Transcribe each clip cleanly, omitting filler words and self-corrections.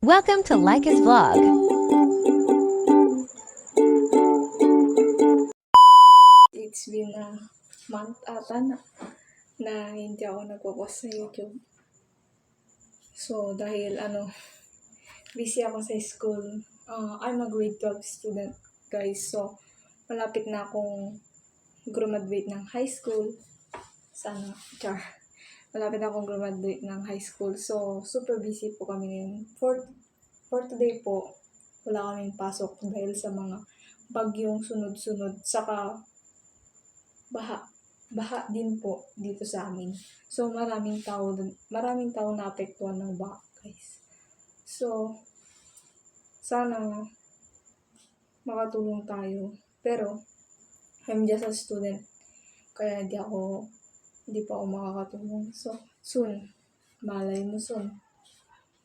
Welcome to Laika's Vlog. It's been a month ata na hindi ako nagpo-post sa YouTube. So, dahil busy ako sa school. I'm a grade 12 student, guys. So, malapit na akong graduate ng high school. Malapit na akong graduate ng high school. So, super busy po kami ngayon. For today po, wala kaming pasok dahil sa mga bagyong sunod-sunod. Saka, baha din po dito sa amin. So, maraming tao naapektuhan ng baha, guys. So, sana makatulong tayo. Pero, I'm just a student. Kaya hindi pa ako makakatulong. So, soon, malay mo soon,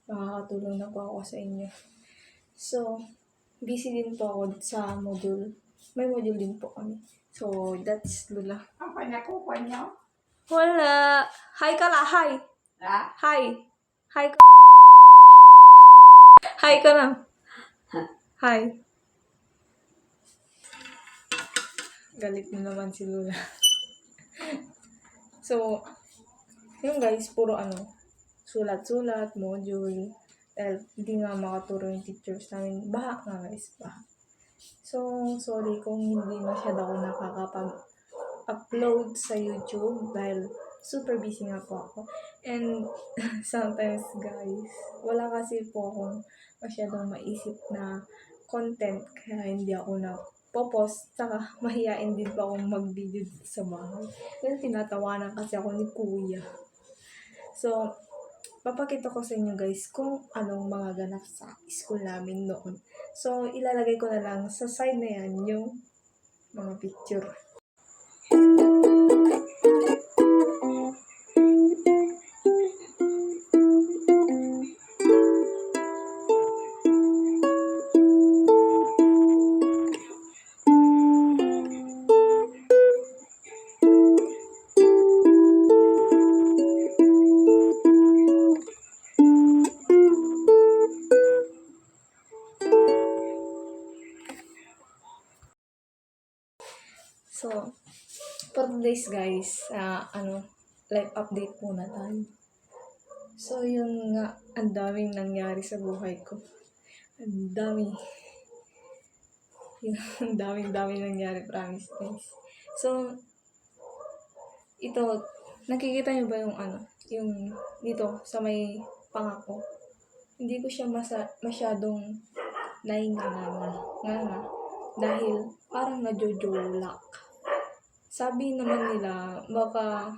makakatulong na po ako sa inyo. So, busy din po ako sa module. May module din po kami. So, that's Lula. Ang panakukuha niyo? Wala. Hi ka la. Hi. Ha? Hi. Hi ka. Hi ka na. Hi. Galit na naman si Lula. So, yun guys, puro sulat-sulat, module. Dahil hindi nga makaturo yung teachers namin. Baha nga guys, baha. So, sorry kung hindi masyado ako nakakapag-upload sa YouTube dahil super busy nga po ako. And sometimes guys, wala kasi po akong masyadong maisip na content kaya hindi ako post, saka mahihain din po akong mag-video dito sa bahay. Then tinatawanan kasi ako ni Kuya. So, papakita ko sa inyo guys kung anong mga ganap sa school namin noon. So, ilalagay ko na lang sa side na yan yung mga picture. So, for today's guys, life update muna tayo. So, yun nga, ang daming nangyari sa buhay ko. Ang daming nangyari, promise guys. So, ito, nakikita niyo ba yung dito sa may pangako? Hindi ko siya masyadong nainganga dahil parang najojolak. Sabi naman nila, baka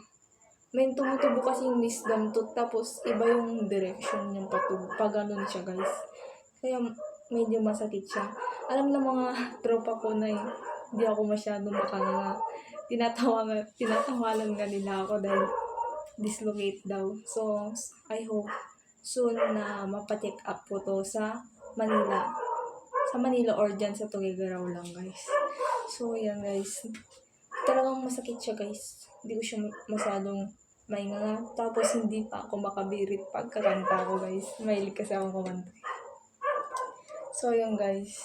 may tumutubo kasi yung wisdom tooth, tapos iba yung direction yung patubo. Pag ganun siya guys. Kaya medyo masakit siya. Alam ng mga tropa ko na hindi ako masyadong makanga. Tinatawanan nga nila ako dahil dislocate daw. So, I hope soon na mapacheck up po to sa Manila. Sa Manila or dyan sa Tuguegarao lang guys. So, yan guys. Talagang masakit siya guys. Hindi ko siya masyadong mainganga. Tapos hindi pa ako makabirit pagkakanta ko guys. Mahilig kasi akong kumanta. So yun guys.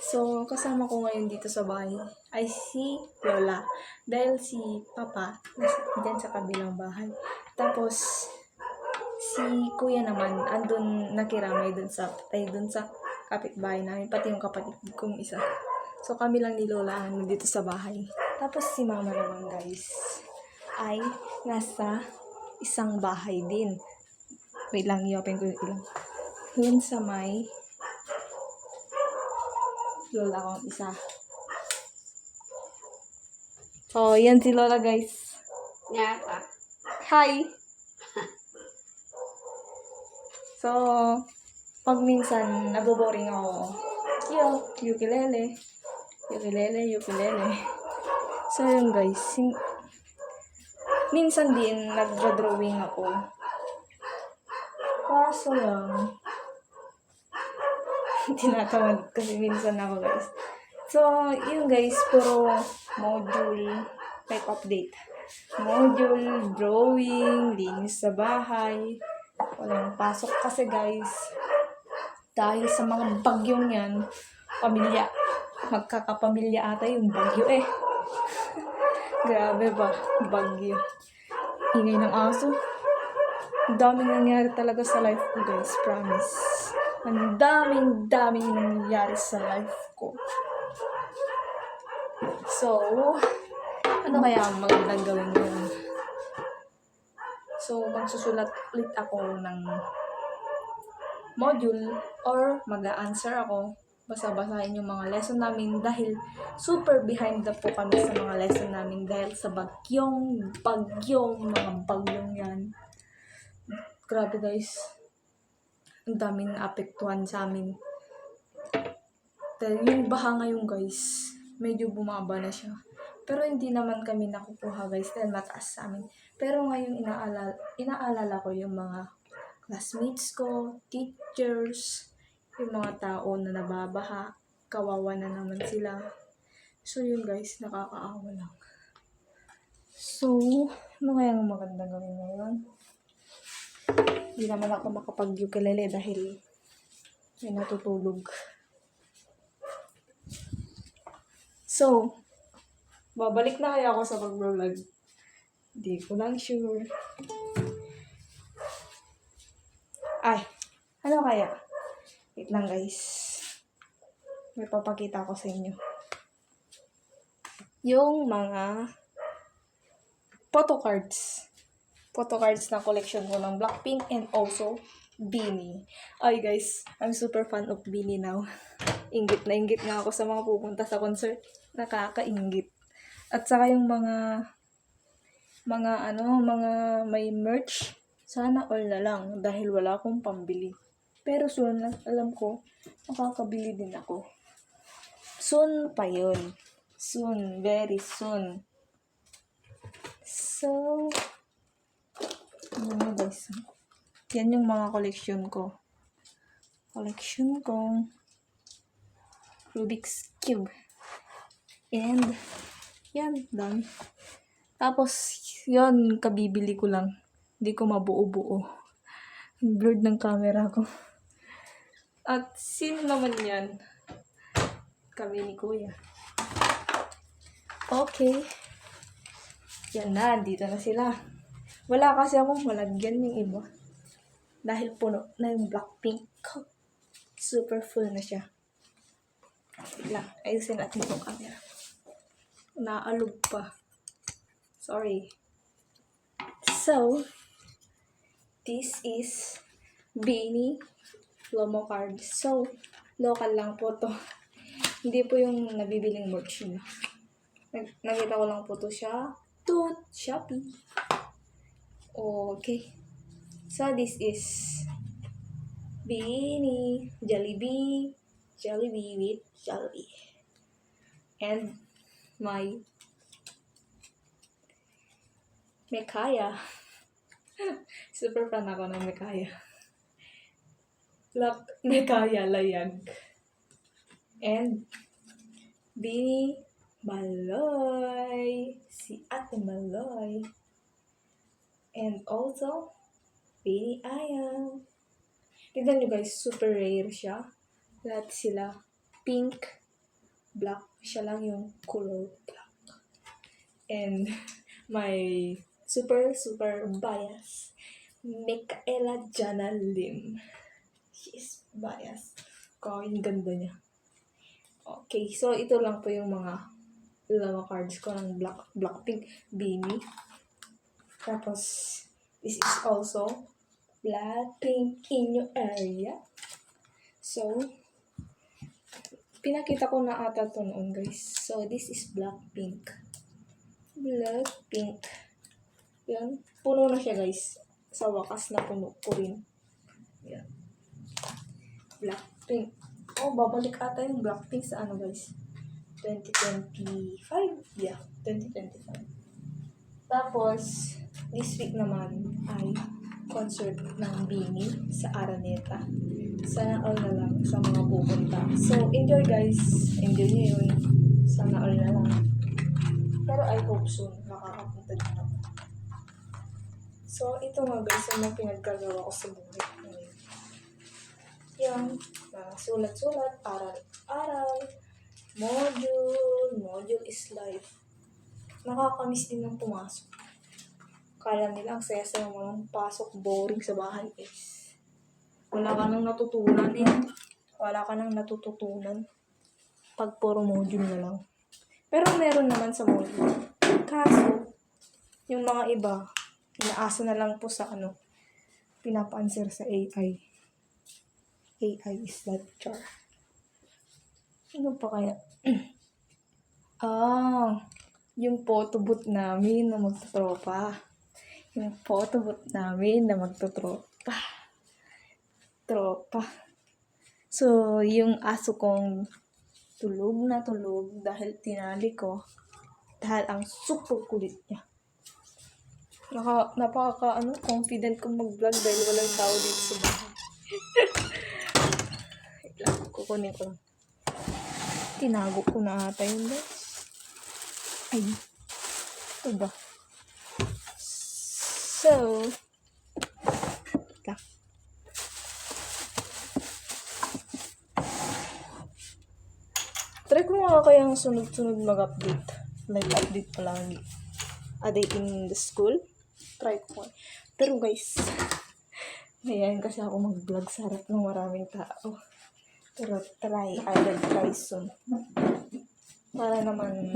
So kasama ko ngayon dito sa bahay ay si Lola. Dahil si Papa dyan sa kabilang bahay. Tapos si Kuya naman andun nakiramay dun sa kapitbahay namin. Pati yung kapatid kong isa. So, kami lang ni Lola dito sa bahay. Tapos, si Mama naman, guys, ay nasa isang bahay din. Wait lang, i-open ko yung ilang. Yun sa may Lola kong isa. So, yan si Lola, guys. Nyata. Hi! So, pag minsan naboboring ako, ukulele. So, yun guys. Minsan din, nagdra-drawing ako. Kaso lang, tinatawag kasi minsan ako guys. So, yun guys, puro module, life update. Module, drawing, linis sa bahay, Walang pasok kasi guys. Dahil sa mga bagyong yan, magkakapamilya ata yung bagyo eh. Grabe ba, bagyo. Ingay ng aso. Ang daming nangyari talaga sa life ko guys, promise. Ang daming nangyari sa life ko. So, ano kaya ang magandang gawin ngayon? So, magsusulat ulit ako ng module or mag-a-answer ako. Basa-basahin yung mga lesson namin dahil super behind the po kami sa mga lesson namin dahil sa mga bagyong yan. Grabe guys. Ang daming naapektuhan sa amin. Dahil yung baha ngayon guys, medyo bumaba na siya. Pero hindi naman kami nakukuha guys dahil mataas sa amin. Pero ngayon inaalala ko yung mga classmates ko, teachers, yung mga tao na nababaha, kawawa na naman sila. So yun guys, nakakaawa lang. So, ano kaya ang maganda gawin ngayon? Hindi naman ako makapag-ukulele dahil may natutulog. So, babalik na kaya ako sa pag-vlog? Hindi ko lang sure. Ay, ano kaya? Wait lang guys. May papakita ko sa inyo. Yung mga photocards. Photocards na collection ko ng Blackpink and also Beanie. Ay guys, I'm super fan of Beanie now. Inggit na inggit nga ako sa mga pupunta sa concert. Nakakainggit. At saka yung mga may merch, sana all na lang dahil wala akong pambili. Pero soon, alam ko, makakabili din ako. Soon pa yun. Soon, very soon. So, ano guys, yan yung mga collection ko. Rubik's Cube. And, yan, done. Tapos, yun, kabibili ko lang. Hindi ko mabuo-buo. Blurred ng camera ko. At, sino naman yan? Kami ni Kuya. Okay. Yan na, dito na sila. Wala kasi akong malagyan ng iba. Dahil puno na yung Blackpink ko. Super full na siya. Wait lang, ayusin natin yung camera. Naalog pa. Sorry. So, this is Beanie Lomo card. So, local lang po to. Hindi po yung nabibiling merch niya. Nakita ko lang po to siya. Shopee. Okay. So, this is Beanie. Jollibee with Jollibee. And my Mekaya. Super fan ako ng Mekaya. Mekaya layag. And Beanie Maloy. Si Ate Maloy. And also Beanie Ayam. Tignan nyo guys, super rare siya. Lahat sila pink, black. Siya lang yung color black. And my super bias, Micaela Jana Lim. She is bias. Yung ganda niya. Okay, so ito lang po yung mga cards ko ng Blackpink Beanie. Tapos, this is also Blackpink in your area. So, pinakita ko na ata to noon guys. So, this is Blackpink. Yan. Puno na siya guys. Sa wakas na puno ko rin. Yan. Blackpink. Oh, babalik ata yung Blackpink sa ano guys. 2025. Yeah, 2025. Tapos, this week naman ay concert ng Beanie sa Araneta. Sana all na lang sa mga pupunta. So, enjoy guys. Enjoy nyo yun. Sana all na lang. Pero I hope soon makakapunta din ako. So, So, ito nga guys, yung mga pinagkagawa ko sa buhay ngayon. Yan, sulat-sulat, aral-aral, module is life. Nakakamiss din ng pumasok. Kala nila ang saya-saya mo lang pasok, boring sa bahay guys. Wala ka nang natutunan eh. Wala ka nang natututunan. Pag puro module na lang. Pero meron naman sa module. Kaso, yung mga iba, inaasa na lang po sa pinapa-answer sa AI. AI is that char. Ano pa kaya? Yung photobooth namin na magtutropa. Yung photobooth namin na magtutropa. Tropa. So, yung aso kong tulog na tulog dahil tinali ko. Dahil ang super kulit niya. Confident kong mag-vlog dahil walang tao dito sa bahay. Wait lang, kukunin ko. Tinago ko na ata yun guys. Ay, ito ba? So, wait lang. Try ko nga kayang sunod-sunod mag-update. Like, update pa lang. A day in the school. Try ko. Pero guys, ngayon kasi ako mag-vlog sa harap ng maraming tao. Pero I will try soon. Para naman,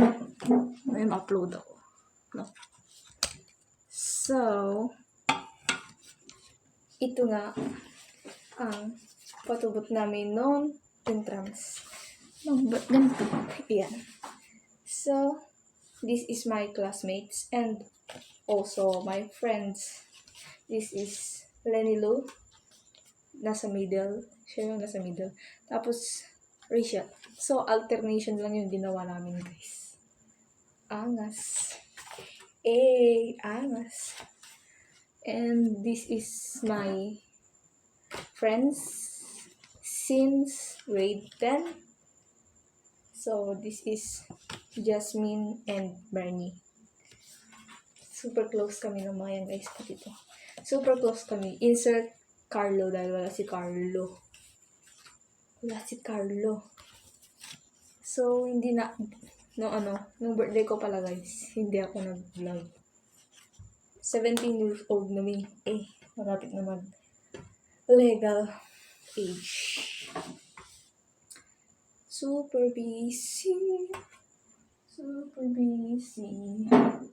may upload ako. No? So, ito nga ang patubot namin noong entrance. Ba't ganito? Yan. So, this is my classmates and also my friends. This is Lenny Lou. Nasa middle. Siya yung nasa middle. Tapos, Rachel. So, alternation lang yung ginawa namin, guys. Angas. Angas. And this is my friends since grade 10. So, this is Jasmine and Bernie. Super close kami ng mga yan, guys, po dito. Super close kami. Insert Carlo dahil wala si Carlo. Wala si Carlo. So, hindi na, nung birthday ko pala, guys, hindi ako nag-vlog. 17 years old na me. Marapit naman. Legal age. Super busy. Super busy.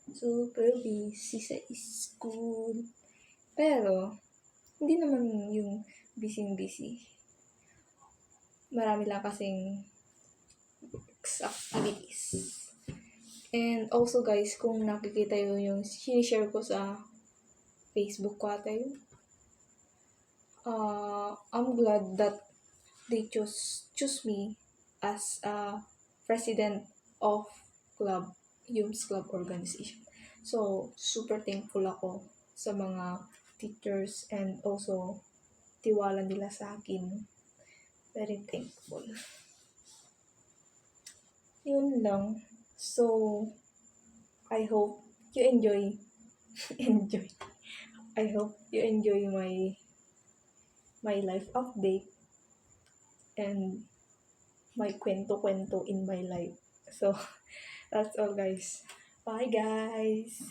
Super busy sa school. Pero, hindi naman yung busy. Marami lang kasing activities. And also guys, kung nakikita yung sinishare ko sa Facebook ko ata yun. I'm glad that they choose me as a president of Humes Club organization. So, super thankful ako sa mga teachers and also tiwala nila sa akin. Very thankful. Yun lang. So, I hope you enjoy. I hope you enjoy my life update and my kwento-kwento in my life. So, that's all guys. Bye guys.